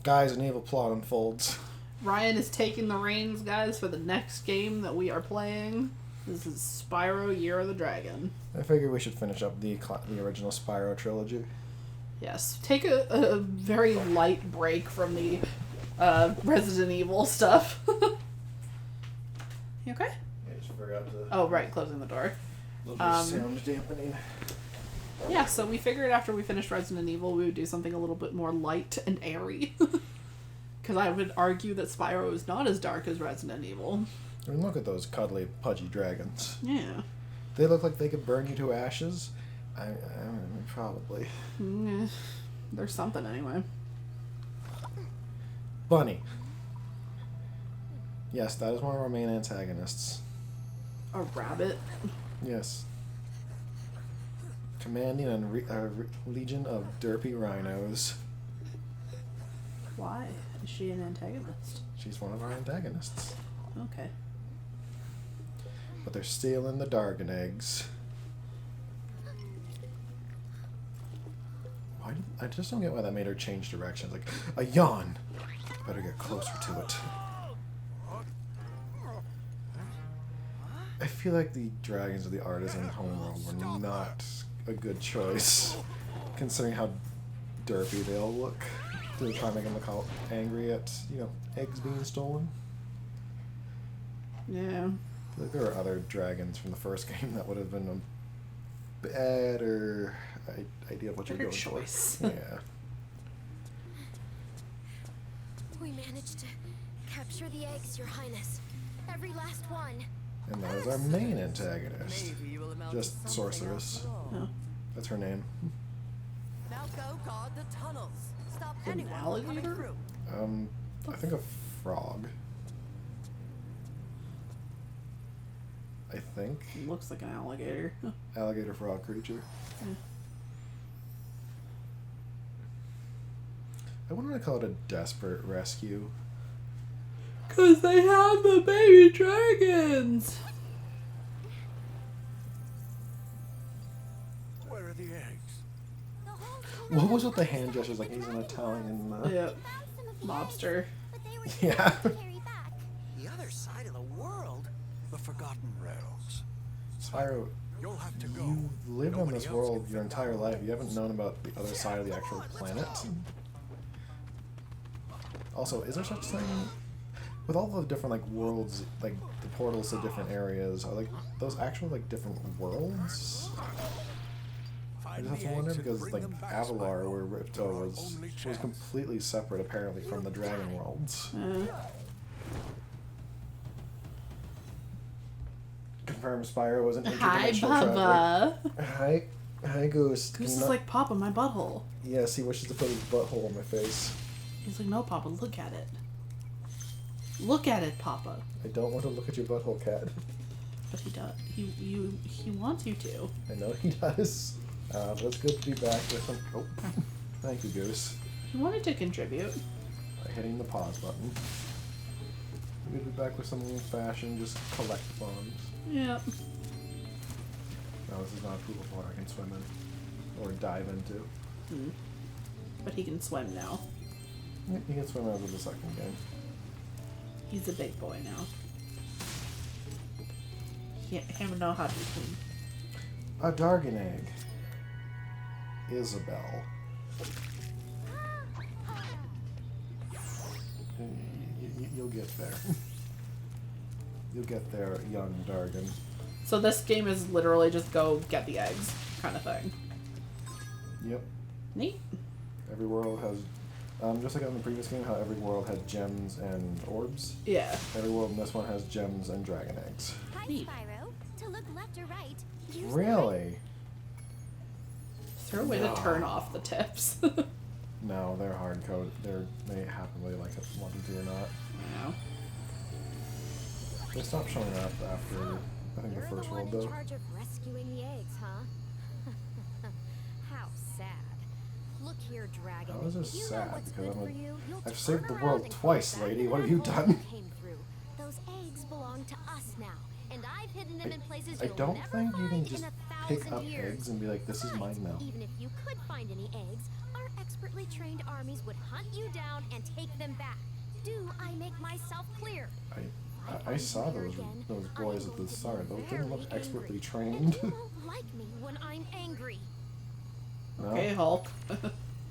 Guys, an evil plot unfolds. Ryan is taking the reins, guys, for the next game that we are playing. This is Spyro Year of the Dragon. I figured we should finish up the original Spyro trilogy. Yes. Take a very light break from the Resident Evil stuff. You okay? I just forgot to... Oh, right, closing the door. A little bit of sound dampening. Yeah, so we figured after we finished Resident Evil, we would do something a little bit more light and airy. Because I would argue that Spyro is not as dark as Resident Evil. I mean, look at those cuddly, pudgy dragons. Yeah. They look like they could burn you to ashes. I mean, probably. Yeah. There's something anyway. Bunny. Yes, that is one of our main antagonists. A rabbit. Yes. Commanding a legion of derpy rhinos. Why? Is she an antagonist? She's one of our antagonists. Okay. But they're stealing the Dargon eggs. I just don't get why that made her change directions. Like, a yawn! Better get closer to it. I feel like the dragons of the Artisan homeworld were not a good choice, considering how derpy they all look. To try and make them look all angry at, eggs being stolen. Yeah. I feel like there were other dragons from the first game that would have been a better idea of what you're going choice. for. Yeah. We managed to capture the eggs, Your Highness. Every last one. And that is our main antagonist. Just Sorceress. Oh. That's her name. Now go guard the tunnels. Stop An anyone from coming alligator? through. I think a frog. I think. Looks like an alligator. Alligator frog creature. Yeah. I wanted to call it a desperate rescue. 'Cause they have the baby dragons! Where are the eggs? What was with the hand gestures? Like he's an Italian. Yep. Mobster. Yeah. The other side of the world? The Forgotten Realms. Spyro, You'll have to go. you lived on Nobody this else world can your fit entire that life. You haven't known about the other side of the actual planet. Also, is there such thing with all the different worlds, like the portals to different areas? Are those actual different worlds? I just have to wonder because Avalar, where Ripto was completely separate apparently from the dragon worlds. Confirmed Spyro was an Hi, interdimensional Bubba. traveler. Hi, Goose. Goose is like, Papa, my butthole. Yes, he wishes to put his butthole in my face. He's like, no, Papa, look at it. Look at it, Papa. I don't want to look at your butthole, cat. But he does. He wants you to. I know he does. But it's good to be back with him. Oh, thank you, Goose. He wanted to contribute. By hitting the pause button. Good to be back with some old-fashioned, just collect bombs. Yep. No, this is not a pool of water I can swim in. Or dive into. But he can swim now. You can swim out of the second game. He's a big boy now. Him know how to swim. A Dargon egg. Isabel. You'll get there. You'll get there, young Dargon. So this game is literally just go get the eggs kind of thing. Yep. Neat. Every world has, just like in the previous game, how every world had gems and orbs. Yeah. Every world in this one has gems and dragon eggs. Hi, Neat. Spyro. To look left or right, use Really? Is there a way to turn off the tips? No, they're hard coded. They happen whether you want them to or not. No. They stopped showing up after I think the first You're world the one in though. charge of rescuing the eggs, huh? How sad. Look here, dragon. How is this You know sad? what's Because good for you. You'll I've saved the turn world around and twice, come back lady. to What that have you hole done? came through. Those eggs belong to us now, And I've hidden them in places I you'll don't never think you can find just in a pick 1,000 up years. eggs and be like, this is mine now. Even if you could find any eggs, our expertly trained armies would hunt you down and take them back. Do I make myself clear? I saw those boys at the start. Those didn't look expertly trained. You won't like me when I'm angry. No? Okay, Hulk.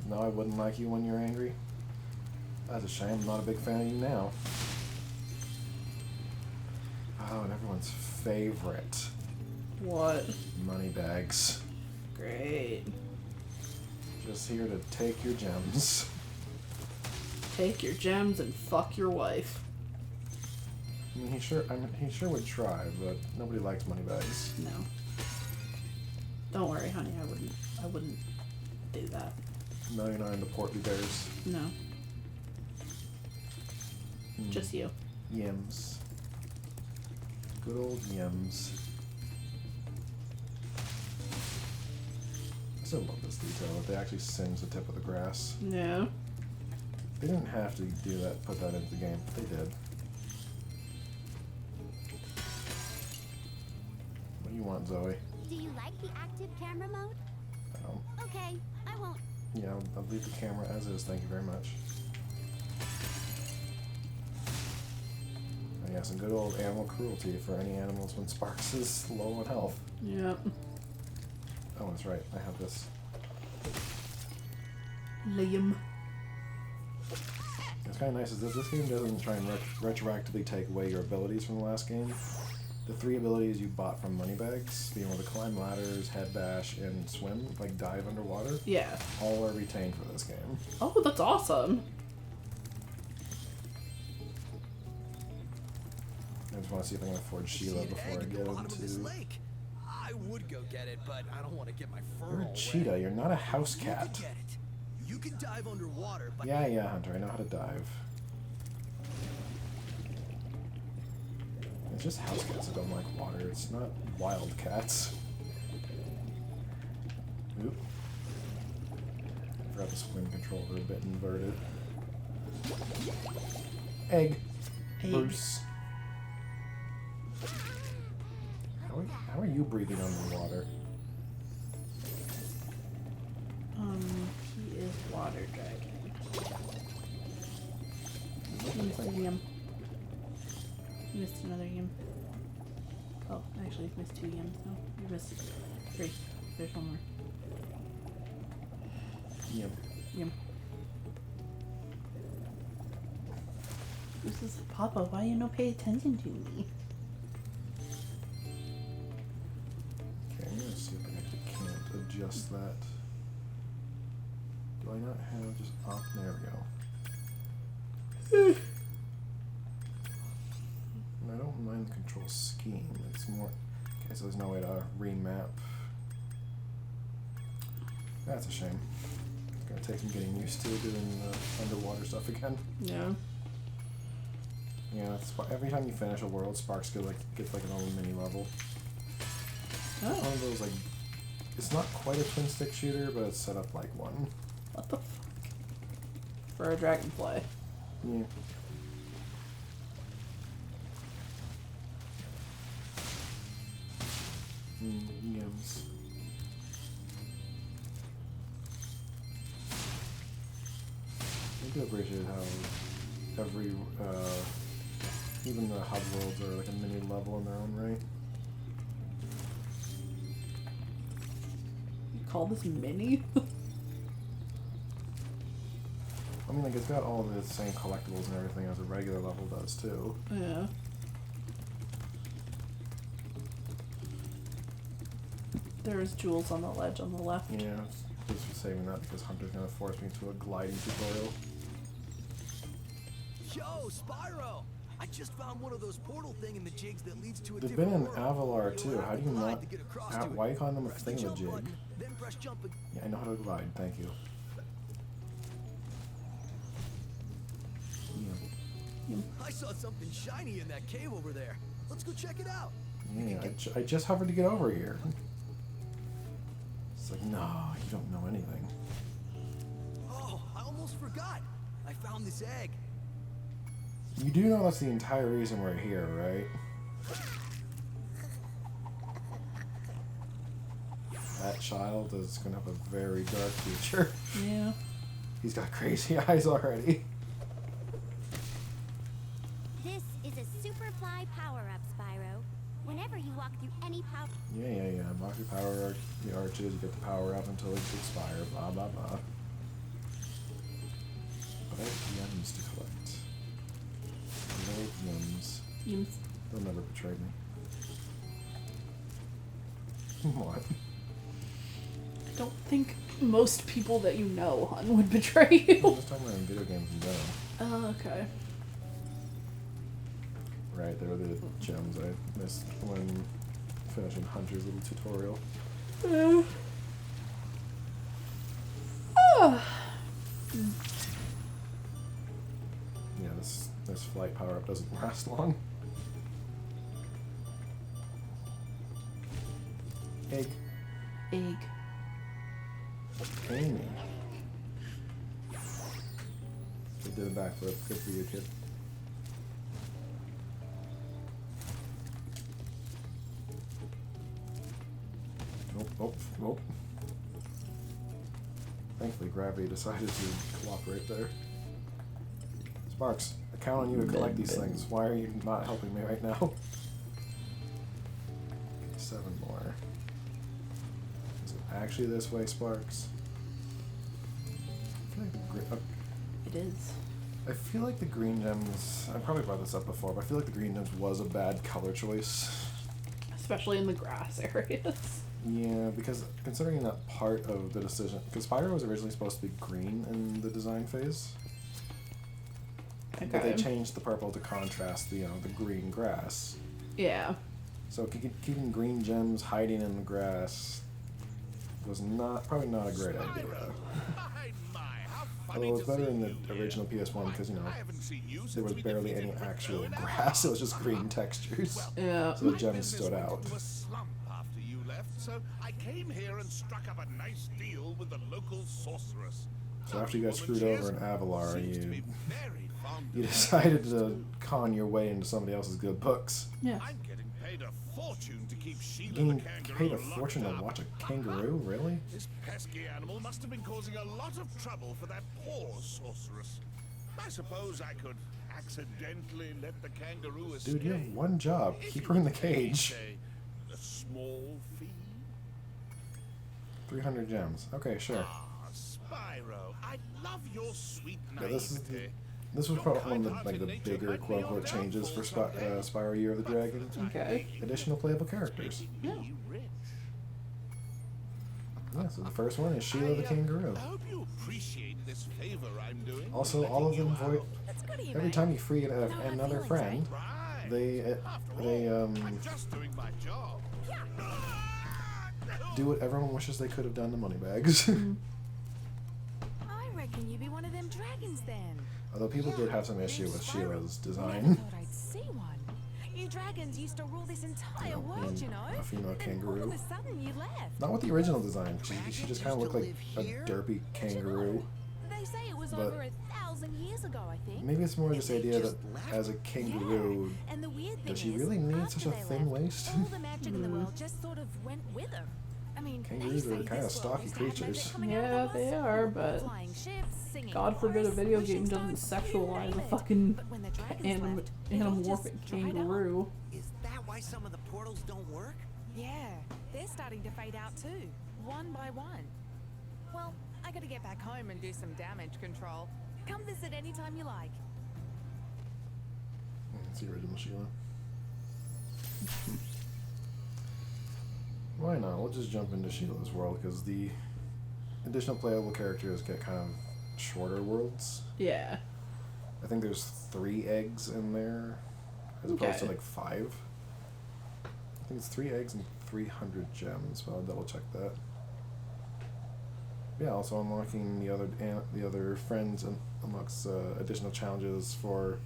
No, I wouldn't like you when you're angry. That's a shame. I'm not a big fan of you now. Oh, and everyone's favorite. What? Moneybags. Great. Just here to take your gems. Take your gems and fuck your wife. I mean, he sure would try, but nobody likes moneybags. No. Don't worry, honey. I wouldn't do that. No, you're not into portly bears. No. Just you. Yims. Good old Yims. I still love this detail that they actually singe the tip of the grass. No. They didn't have to do that, put that into the game, but they did. What do you want, Zoe? Do you like the active camera mode? Okay, I won't. Yeah, I'll leave the camera as is, thank you very much. And yeah, some good old animal cruelty for any animals when Sparks is low on health. Yep. Oh, that's right, I have this. Liam. What's kind of nice is this game doesn't try and retroactively take away your abilities from the last game. The 3 abilities you bought from Moneybags, being able to climb ladders, head bash, and swim, like dive underwater, Yeah. all are retained for this game. Oh, that's awesome. I just want to see if I can afford Sheila before I get into... Lake. I would go get it, but I don't want to get my fur You're all a cheetah, you're not a house wet. You cat. can get it. You can dive underwater, but Yeah, Hunter, I know how to dive. It's just house cats that don't like water. It's not wild cats. Oop. I forgot the swim controls are a bit inverted. Egg. Egg. Bruce. How are you breathing underwater? He is water dragon. You missed a yum. You missed another yum. Oh, actually, you missed 2 yums. No, you missed 3. There's one more. Yum. Yum. This is Papa. Why you no pay attention to me? Okay, I'm gonna see if I actually can't adjust that. Do I not have just off? There we go. I don't mind the control scheme. It's more. Okay, so there's no way to remap. That's a shame. It's gonna take some getting used to doing the underwater stuff again. Yeah. Yeah, every time you finish a world, Sparks gets like an own mini level. Oh. One of those like, it's not quite a twin stick shooter, but it's set up like one. What the fuck? For a dragonfly. Yeah. Yums. I do appreciate how every, even the hub worlds are like a mini level in their own right. You call this mini? I mean, like, it's got all the same collectibles and everything as a regular level does, too. Yeah. There's jewels on the ledge on the left. Yeah, just for saving that because Hunter's gonna force me to a gliding tutorial. Yo, Spyro! I just found one of those portal thing in the jigs that leads to a They've different been in world. Avalar, too. You'll How have do you to glide not... to get across to it. Why you calling them a Press the thingamajig? jump button, then press jump again. Yeah, I know how to glide, thank you. Yeah. I saw something shiny in that cave over there. Let's go check it out. Yeah, I just hovered to get over here. It's like, no, you don't know anything. Oh, I almost forgot. I found this egg. You do know that's the entire reason we're here, right? That child is gonna have a very dark future. Yeah. He's got crazy eyes already. This is a Superfly power-up, Spyro. Whenever you walk through any power... Yeah. Unlock your power the arches, you get the power up until it's expired, blah blah blah. But I have gems to collect. No gems. They'll never betray me. What? I don't think most people that you know, hun, would betray you. I'm just talking about in video games in general. Oh, okay. Right, there are the gems I missed when finishing Hunter's little tutorial. Yeah, this flight power-up doesn't last long. Egg. Egg. Amy. They did a backflip. Good for you, kid. Nope. Thankfully, gravity decided to cooperate there. Sparks, I count on you to collect these things. Why are you not helping me right now? 7 more. Is it actually this way, Sparks? I feel like It is. I feel like the green gems... I probably brought this up before, but I feel like the green gems was a bad color choice. Especially in the grass areas. Yeah, because considering that part of the decision... Because Spyro was originally supposed to be green in the design phase. Okay. But they changed the purple to contrast the, the green grass. Yeah. So keeping green gems hiding in the grass was probably not a great idea. Although it was better in the original PS1 because, there was barely any actual grass. It was just green textures. Yeah. So the gems stood out. So I came here and struck up a nice deal with the local sorceress. So after you got screwed over in Avalar, you decided to con your way into somebody else's good books. Yeah. I'm getting paid a fortune to keep Sheila Getting the kangaroo paid a locked fortune to up. watch a kangaroo? Really? This pesky animal must have been causing a lot of trouble for that poor sorceress. I suppose I could accidentally let the kangaroo escape. Dude, you have one job. Keep her in the cage. A small fee. 300 gems. Okay, sure. Ah, Spyro, I love your sweet Yeah, naivety. this was probably one of the bigger quote-unquote changes for Spyro Year of the Dragon. Okay. Additional playable characters. Yeah. Yeah, so the first one is Sheila the kangaroo. I hope you appreciate this favor I'm doing. Also, all of them voice. That's good of you, Every mate. time you free another friend, Right. they I'm just doing my job. do what everyone wishes they could have done to Moneybags. I reckon you'd be one of them dragons then. Although people did have some issue with Sheila's Never design. thought I'd see one. You dragons used to rule this entire know, world, being you know. a female Then all kangaroo. of a sudden you left. Not with the original design. She just kind of looked like a derpy kangaroo. They say it was But- over 1,000 years ago, I think. Maybe it's more just the idea that as a kangaroo, Yeah. And the weird thing does she is, really need after such a they thin left, waist? all the magic in the world just sort of went with her. I mean, Kangaroos they are say kinda this world stocky used to have magic creatures. coming out of Yeah, the they woods. are, but Flying ships, singing God forbid a chorus, video pushing game doesn't stones, you sexualize name a it. fucking But when the dragons left, it all just anamorphic dried up. kangaroo. Is that why some of the portals don't work? Yeah, they're starting to fade out too, one by one. Well, I gotta get back home and do some damage control. Come visit anytime you like. It's the original Sheila. Why not? We'll just jump into Sheila's world because the additional playable characters get kind of shorter worlds. Yeah. I think there's 3 eggs in there as opposed to Okay. like 5. I think it's 3 eggs and 300 gems, but I'll double check that. Yeah, also unlocking the other friends and amongst additional challenges for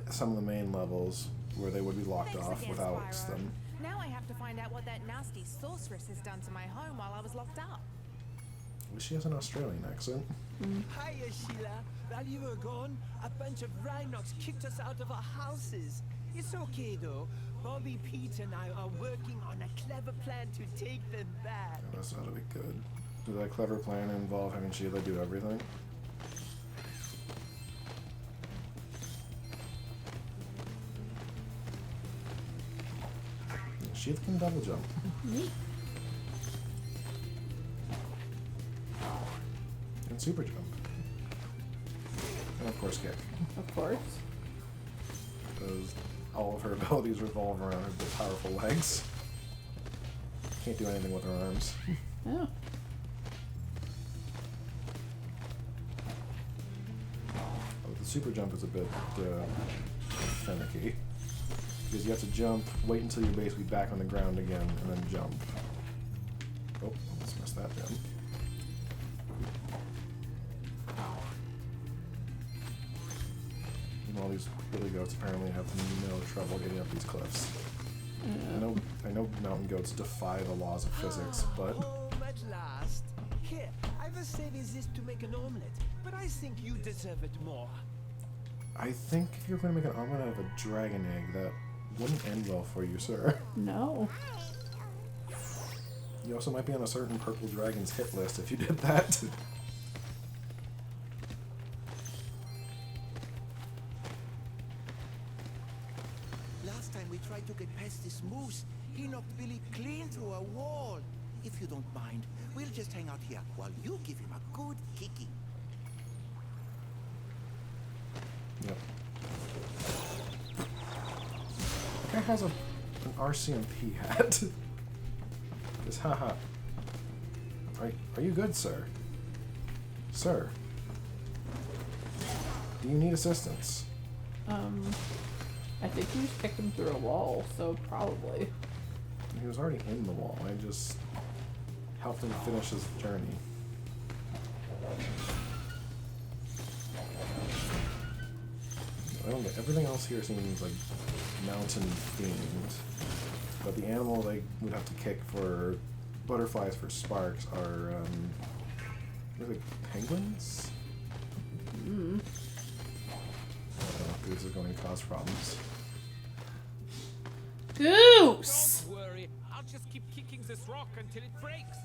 some of the main levels where they would be locked Thanks off again, without Spyro. them. Now I have to find out what that nasty sorceress has done to my home while I was locked up. Well, she has an Australian accent. Hiya, Sheila. While you were gone, a bunch of rhinocs kicked us out of our houses. It's okay though. Bobby, Pete, and I are working on a clever plan to take them back. Oh, that's ought to be good. Does that clever plan involve having Sheila do everything? Sheila can double jump. Neat. And super jump. And of course kick. Of course. Because all of her abilities revolve around her big powerful legs. Can't do anything with her arms. Yeah. Oh, the super jump is a bit finicky. Because you have to jump, wait until you're basically back on the ground again, and then jump. Oh, almost messed that down. And all these billy goats apparently have no trouble getting up these cliffs. Yeah. I know mountain goats defy the laws of physics, but Home at last. Here, I was saving this to make an omelette, but I think you deserve it more. I think if you're going to make an omelet out of a dragon egg, that wouldn't end well for you, sir. No. You also might be on a certain purple dragon's hit list if you did that. Last time we tried to get past this moose, he knocked Billy clean through a wall. If you don't mind, we'll just hang out here while you give him a good kicking. Yep. Guy has an RCMP hat. Just haha. Are you good, sir? Sir? Do you need assistance? I think you just kicked him through a wall, so probably. He was already in the wall. I just helped him finish his journey. I don't get everything else here seems like mountain themed, but the animal they would have to kick for butterflies for sparks are what are they, penguins? Mm. This is going to cause problems. Goose! Don't worry, I'll just keep kicking this rock until it breaks.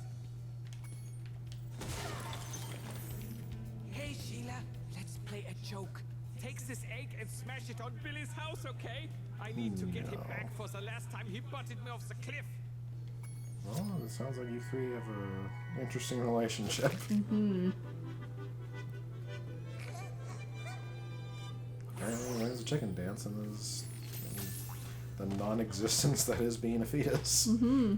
Hey Sheila, let's play a joke. Take this egg and smash it on Billy's house, okay? I need to get him No. back for the last time he butted me off the cliff. Well, it sounds like you three have an interesting relationship. Mm-hmm. Apparently, there's a chicken dance, and there's the non-existence that is being a fetus. Mm-hmm.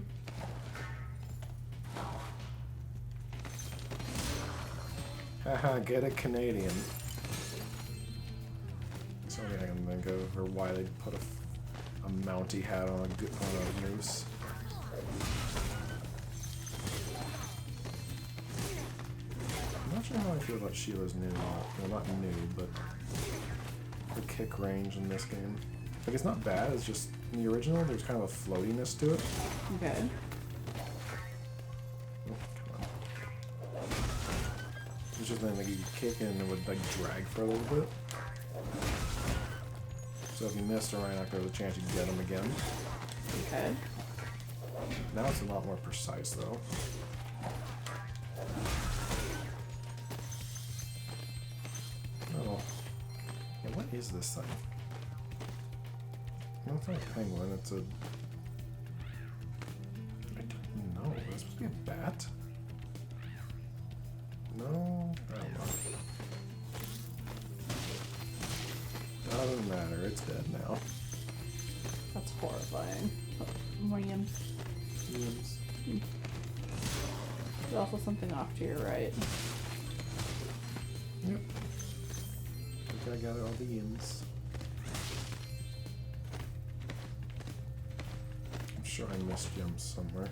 Haha, get it Canadian. Sorry, I can think of or why they put a Mountie hat on a moose. I'm not sure how I feel about Sheila's new, well, not new, but the kick range in this game. Like, it's not bad, it's just, in the original, there's kind of a floatiness to it. Okay. Oh, come on. It's just then, like, you kick and it would, like, drag for a little bit. So if you missed a Rhinoc, there's a chance you could get him again. Okay. Now it's a lot more precise, though. Oh. Yeah, what is this thing? No, it's not a penguin, it's a... I don't know. Is it supposed to be a bat? No? I don't know. Doesn't matter, it's dead now. That's horrifying. More yams. Yams. There's also something off to your right. Yep. I gotta gather all the yins. I'm sure I missed gems somewhere.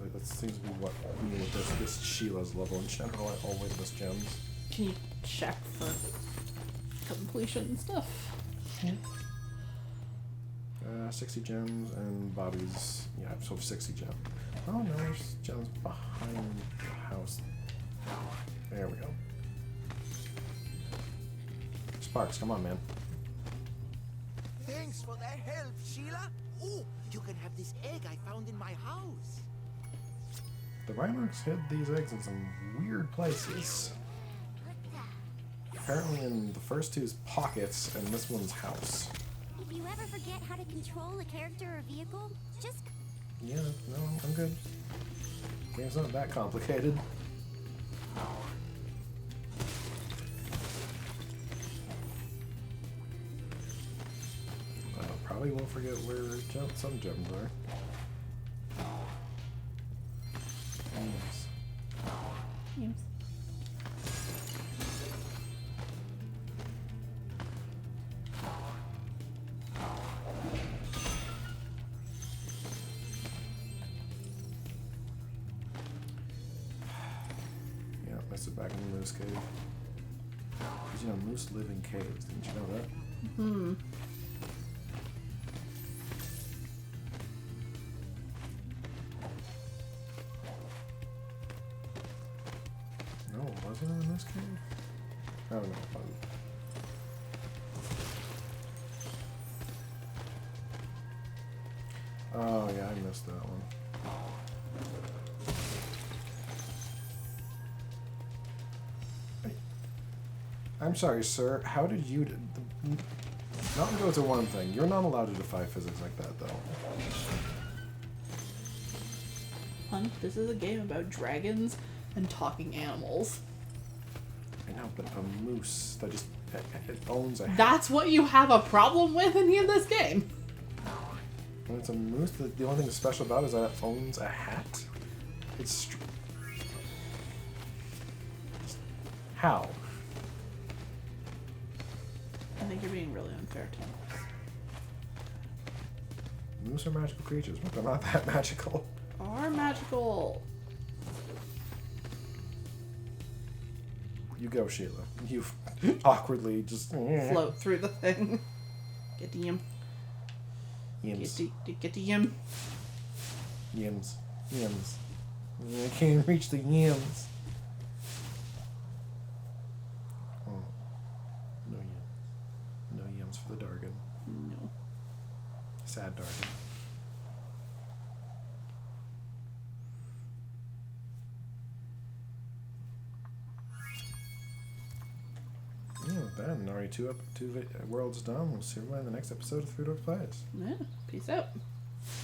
Like, that seems to be what me with this Sheila's level in general. I always miss gems. Can you check for completion and stuff? Yeah. 60 gems and Bobby's, yeah, so 60 gems. Oh no, there's gems behind the house. There we go. Sparks, come on, man. Thanks for the help, Sheila. Oh, you can have this egg I found in my house. The Rhinox hid these eggs in some weird places. Apparently in the first two's pockets and this one's house. If you ever forget how to control a character or vehicle, just... Yeah, no, I'm good. Game's not that complicated. Probably won't forget where some gems are. Yes. Yeah, this is back in the moose cave. Because, you know, moose live in caves. Didn't you know that? Hmm. No, was it in the moose cave? I don't know. Oh, yeah, I missed that one. I'm sorry, sir. How did you... Mountain goats are one thing. You're not allowed to defy physics like that, though. Hun, this is a game about dragons and talking animals. I know, but a moose that just... It owns a... That's what you have a problem with in this game? When it's a moose, the only thing that's special about it is that it owns a hat? It's... How? I think you're being really unfair to me. Moose are magical creatures, but they're not that magical. Are magical. You go, Sheila. You awkwardly just... Float through the thing. Get to him. Yims. Get to him. Yims. Yims. I can't reach the yims. Oh. No yims. No yims for the Dargan. No. Sad Dargan. Yeah, with that, and already two worlds done. We'll see everybody in the next episode of Three Dork Plays. Yeah. Peace out.